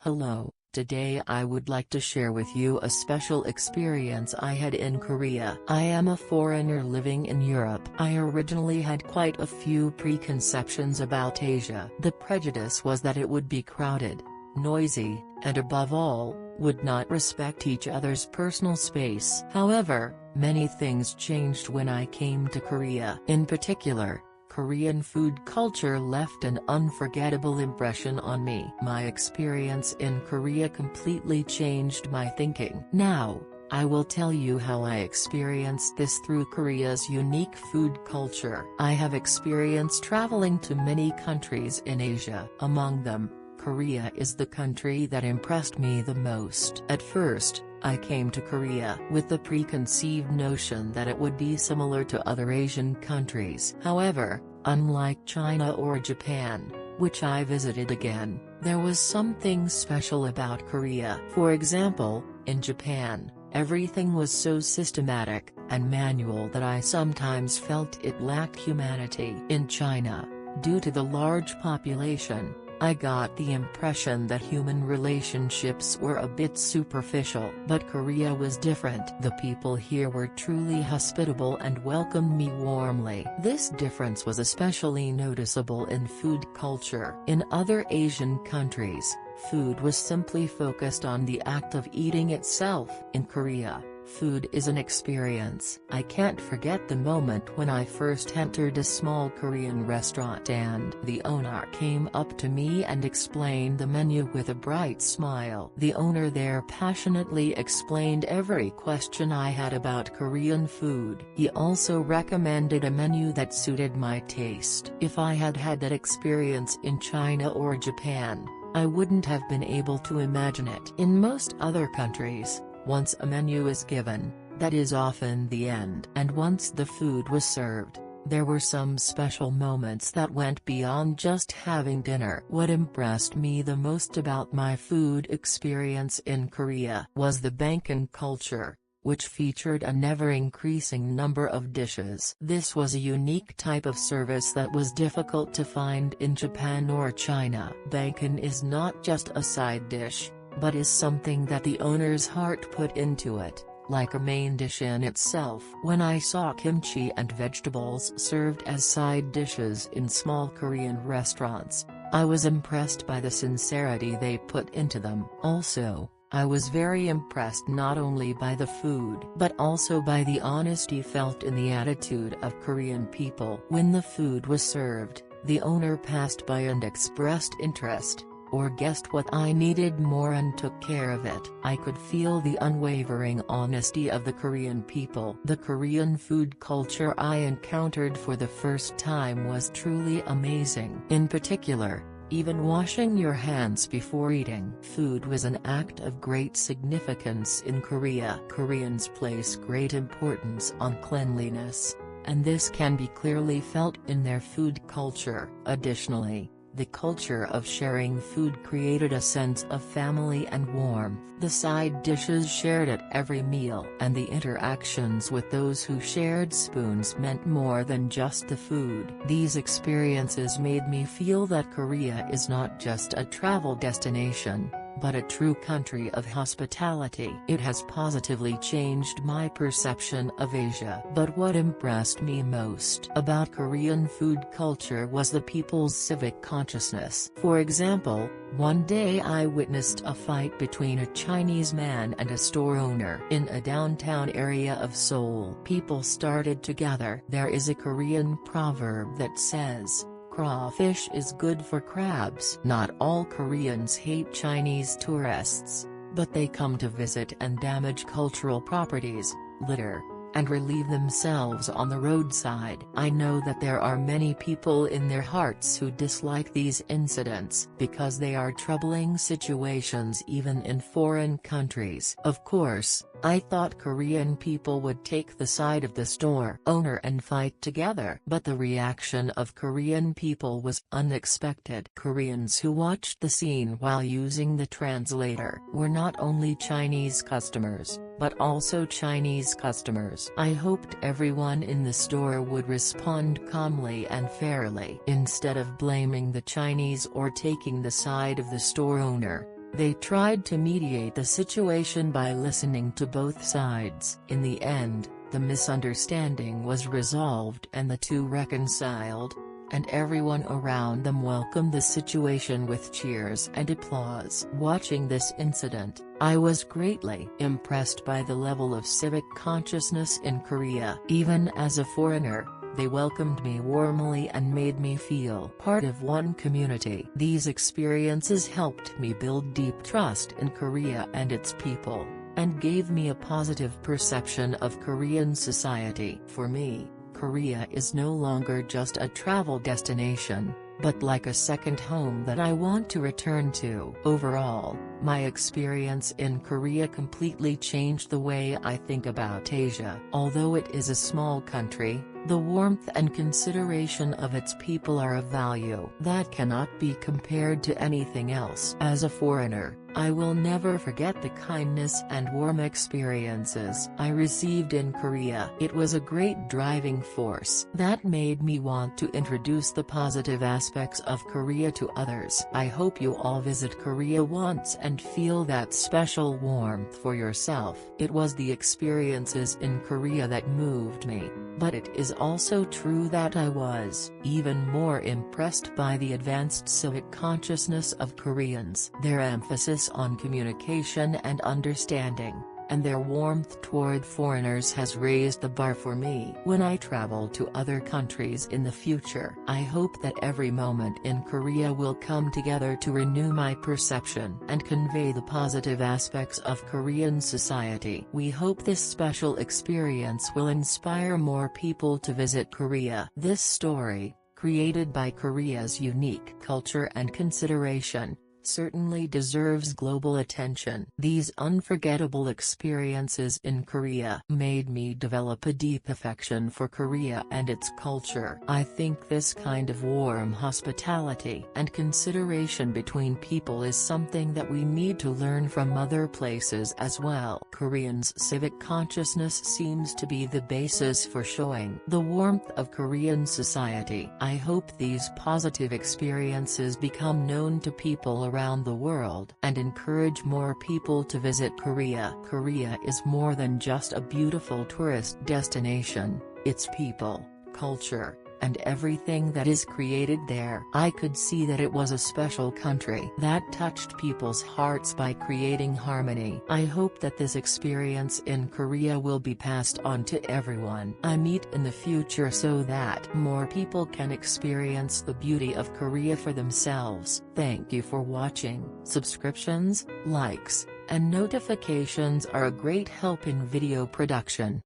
Hello, today I would like to share with you a special experience I had in Korea. I am a foreigner living in Europe. I originally had quite a few preconceptions about Asia. The prejudice was that it would be crowded, noisy, and above all, would not respect each other's personal space. However, many things changed when I came to Korea. In particular, Korean food culture left an unforgettable impression on me. My experience in Korea completely changed my thinking. Now, I will tell you how I experienced this through Korea's unique food culture. I have experience traveling to many countries in Asia. Among them, Korea is the country that impressed me the most. At first, I came to Korea with the preconceived notion that it would be similar to other Asian countries. However, unlike China or Japan, which I visited again, there was something special about Korea. For example, in Japan, everything was so systematic and manual that I sometimes felt it lacked humanity. In China, due to the large population, I got the impression that human relationships were a bit superficial. But Korea was different. The people here were truly hospitable and welcomed me warmly. This difference was especially noticeable in food culture. In other Asian countries, food was simply focused on the act of eating itself. In Korea, food is an experience. I can't forget the moment when I first entered a small Korean restaurant and the owner came up to me and explained the menu with a bright smile. The owner there passionately explained every question I had about Korean food. He also recommended a menu that suited my taste. If I had had that experience in China or Japan, I wouldn't have been able to imagine it. In most other countries, once a menu is given, that is often the end. And once the food was served, there were some special moments that went beyond just having dinner. What impressed me the most about my food experience in Korea was the bangkan culture, which featured a never-increasing number of dishes. This was a unique type of service that was difficult to find in Japan or China. Bangkan is not just a side dish, but is something that the owner's heart put into it, like a main dish in itself. When I saw kimchi and vegetables served as side dishes in small Korean restaurants, I was impressed by the sincerity they put into them. Also, I was very impressed not only by the food but also by the honesty felt in the attitude of Korean people. When the food was served, the owner passed by and expressed interest, or guessed what I needed more and took care of it. I could feel the unwavering honesty of the Korean people. The Korean food culture I encountered for the first time was truly amazing. In particular, even washing your hands before eating food was an act of great significance in Korea. Koreans place great importance on cleanliness, and this can be clearly felt in their food culture. Additionally, the culture of sharing food created a sense of family and warmth. The side dishes shared at every meal and the interactions with those who shared spoons meant more than just the food. These experiences made me feel that Korea is not just a travel destination, but a true country of hospitality. It has positively changed my perception of Asia. But what impressed me most about Korean food culture was the people's civic consciousness. For example, one day I witnessed a fight between a Chinese man and a store owner in a downtown area of Seoul. People started to gather. There is a Korean proverb that says, "Crawfish is good for crabs." Not all Koreans hate Chinese tourists, but they come to visit and damage cultural properties, litter, and relieve themselves on the roadside. I know that there are many people in their hearts who dislike these incidents because they are troubling situations even in foreign countries. Of course, I thought Korean people would take the side of the store owner and fight together. But the reaction of Korean people was unexpected. Koreans who watched the scene while using the translator were not only Chinese customers, but also Chinese customers. I hoped everyone in the store would respond calmly and fairly. Instead of blaming the Chinese or taking the side of the store owner, They tried to mediate the situation by listening to both sides. In the end, the misunderstanding was resolved and the two reconciled, and everyone around them welcomed the situation with cheers and applause. Watching this incident, I was greatly impressed by the level of civic consciousness in Korea. Even as a foreigner, they welcomed me warmly and made me feel part of one community. These experiences helped me build deep trust in Korea and its people, and gave me a positive perception of Korean society. For me, Korea is no longer just a travel destination, but like a second home that I want to return to. Overall, my experience in Korea completely changed the way I think about Asia. Although it is a small country, the warmth and consideration of its people are a value that cannot be compared to anything else. As a foreigner, I will never forget the kindness and warm experiences I received in Korea. It was a great driving force that made me want to introduce the positive aspects of Korea to others. I hope you all visit Korea once and feel that special warmth for yourself. It was the experiences in Korea that moved me, but it is also true that I was even more impressed by the advanced civic consciousness of Koreans. Their emphasis on communication and understanding, and their warmth toward foreigners has raised the bar for me when I travel to other countries in the future. I hope that every moment in Korea will come together to renew my perception and convey the positive aspects of Korean society. We hope this special experience will inspire more people to visit Korea. This story, created by Korea's unique culture and consideration, certainly deserves global attention. These unforgettable experiences in Korea made me develop a deep affection for Korea and its culture. I think this kind of warm hospitality and consideration between people is something that we need to learn from other places as well. Koreans' civic consciousness seems to be the basis for showing the warmth of Korean society. I hope these positive experiences become known to people around the world and encourage more people to visit Korea. Korea is more than just a beautiful tourist destination, its people, culture, and everything that is created there. I could see that it was a special country that touched people's hearts by creating harmony. I hope that this experience in Korea will be passed on to everyone I meet in the future so that more people can experience the beauty of Korea for themselves. Thank you for watching. Subscriptions, likes, and notifications are a great help in video production.